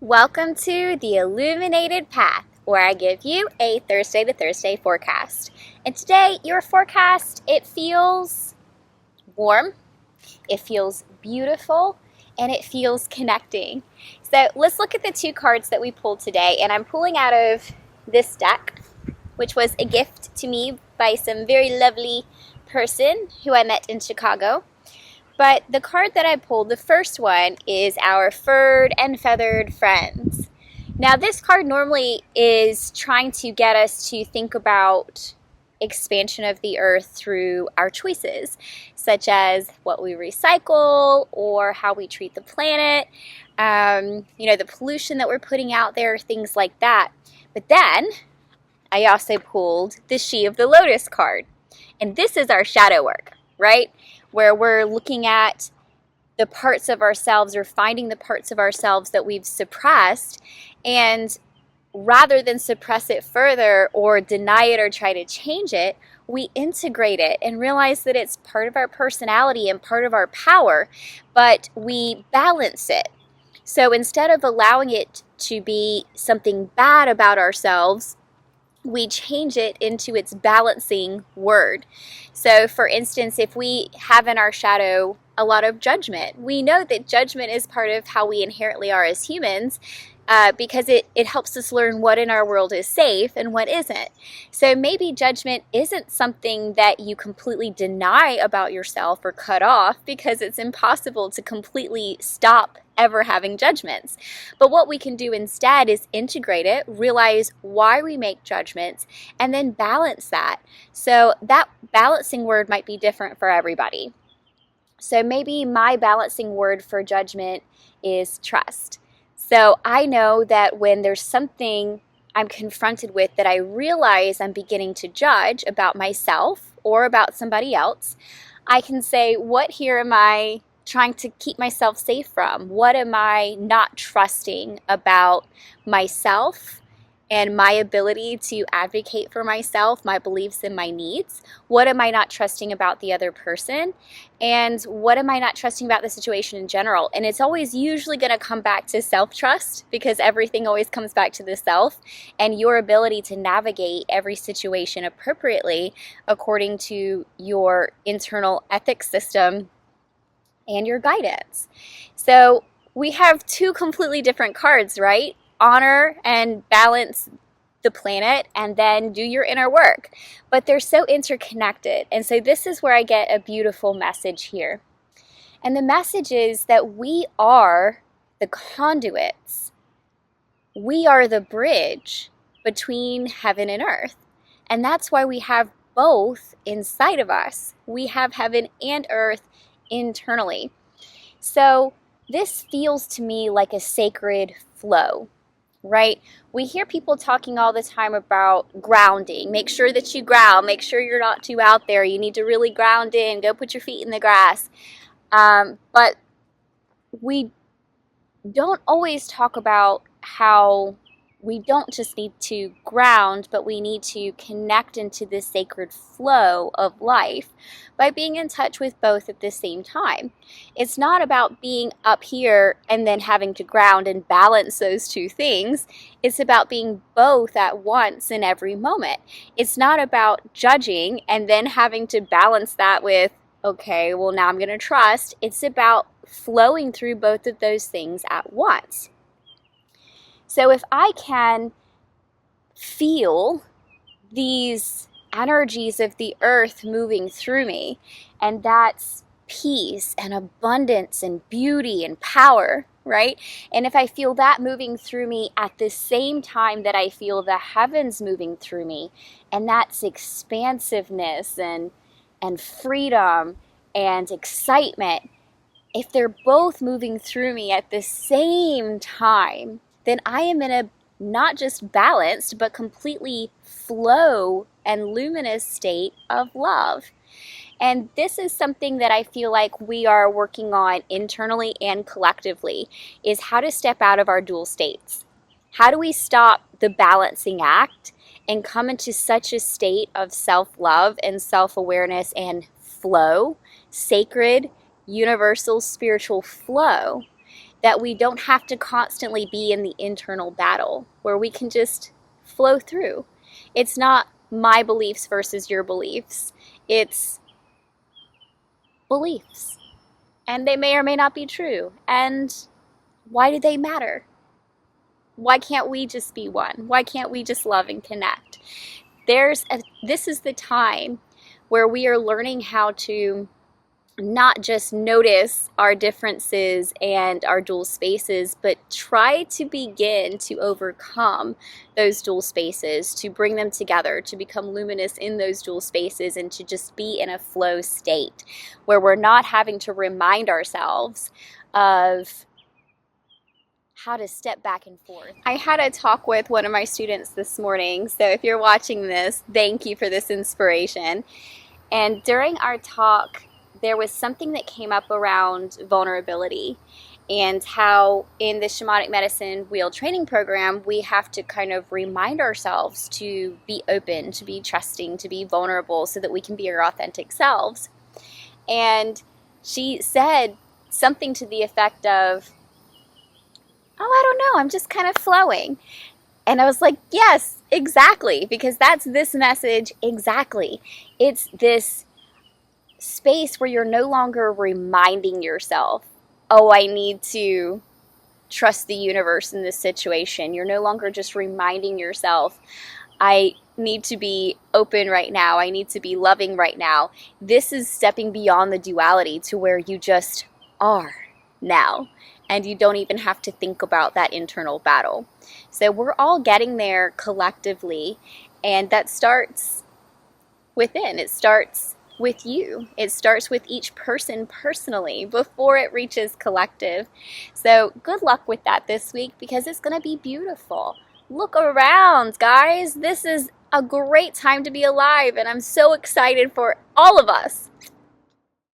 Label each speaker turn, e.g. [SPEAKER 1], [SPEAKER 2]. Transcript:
[SPEAKER 1] Welcome to the Illuminated Path, where I give you a Thursday to Thursday forecast. And today, your forecast, it feels warm, it feels beautiful, and it feels connecting. So let's look at the two cards that we pulled today. And I'm pulling out of this deck, which was a gift to me by some very lovely person who I met in Chicago. But the card that I pulled, the first one, is our furred and feathered friends. Now, this card normally is trying to get us to think about expansion of the earth through our choices, such as what we recycle or how we treat the planet, the pollution that we're putting out there, things like that. But then I also pulled the She of the Lotus card. And this is our shadow work, right? Where we're looking at the parts of ourselves or finding the parts of ourselves that we've suppressed, and rather than suppress it further or deny it or try to change it, we integrate it and realize that it's part of our personality and part of our power, but we balance it. So instead of allowing it to be something bad about ourselves, we change it into its balancing word. So for instance, if we have in our shadow a lot of judgment, we know that judgment is part of how we inherently are as humans, because it helps us learn what in our world is safe and what isn't. So maybe judgment isn't something that you completely deny about yourself or cut off, because it's impossible to completely stop ever having judgments. But what we can do instead is integrate it, realize why we make judgments, and then balance that. So that balancing word might be different for everybody. So maybe my balancing word for judgment is trust. So I know that when there's something I'm confronted with that I realize I'm beginning to judge about myself or about somebody else, I can say, what here am I trying to keep myself safe from? What am I not trusting about myself and my ability to advocate for myself, my beliefs and my needs? What am I not trusting about the other person? And what am I not trusting about the situation in general? And it's always usually going to come back to self-trust, because everything always comes back to the self and your ability to navigate every situation appropriately according to your internal ethics system and your guidance. So we have two completely different cards, right? Honor and balance the planet, and then do your inner work. But they're so interconnected. And so this is where I get a beautiful message here. And the message is that we are the conduits. We are the bridge between heaven and earth. And that's why we have both inside of us. We have heaven and earth internally. So this feels to me like a sacred flow, right? We hear people talking all the time about grounding. Make sure that you ground. Make sure you're not too out there. You need to really ground in. Go put your feet in the grass. But we don't always talk about how we don't just need to ground, but we need to connect into this sacred flow of life by being in touch with both at the same time. It's not about being up here and then having to ground and balance those two things. It's about being both at once in every moment. It's not about judging and then having to balance that with, okay, well, now I'm going to trust. It's about flowing through both of those things at once. So if I can feel these energies of the earth moving through me, and that's peace and abundance and beauty and power, right? And if I feel that moving through me at the same time that I feel the heavens moving through me, and that's expansiveness and freedom and excitement, if they're both moving through me at the same time, then I am in a not just balanced, but completely flow and luminous state of love. And this is something that I feel like we are working on internally and collectively, is how to step out of our dual states. How do we stop the balancing act and come into such a state of self-love and self-awareness and flow, sacred, universal spiritual flow, that we don't have to constantly be in the internal battle, where we can just flow through. It's not my beliefs versus your beliefs. It's beliefs. And they may or may not be true. And why do they matter? Why can't we just be one? Why can't we just love and connect? This is the time where we are learning how to not just notice our differences and our dual spaces, but try to begin to overcome those dual spaces, to bring them together, to become luminous in those dual spaces, and to just be in a flow state where we're not having to remind ourselves of how to step back and forth. I had a talk with one of my students this morning, so if you're watching this, thank you for this inspiration. And during our talk, there was something that came up around vulnerability and how in the shamanic medicine wheel training program, we have to kind of remind ourselves to be open, to be trusting, to be vulnerable so that we can be our authentic selves. And she said something to the effect of, oh, I don't know, I'm just kind of flowing. And I was like, yes, exactly, because that's this message exactly. It's this space where you're no longer reminding yourself, oh, I need to trust the universe in this situation. You're no longer just reminding yourself, I need to be open right now. I need to be loving right now. This is stepping beyond the duality to where you just are now. And you don't even have to think about that internal battle. So we're all getting there collectively. And that starts within. It starts with you. It starts with each person personally before it reaches collective. So good luck with that this week, because it's going to be beautiful. Look around, guys. This is a great time to be alive, and I'm so excited for all of us.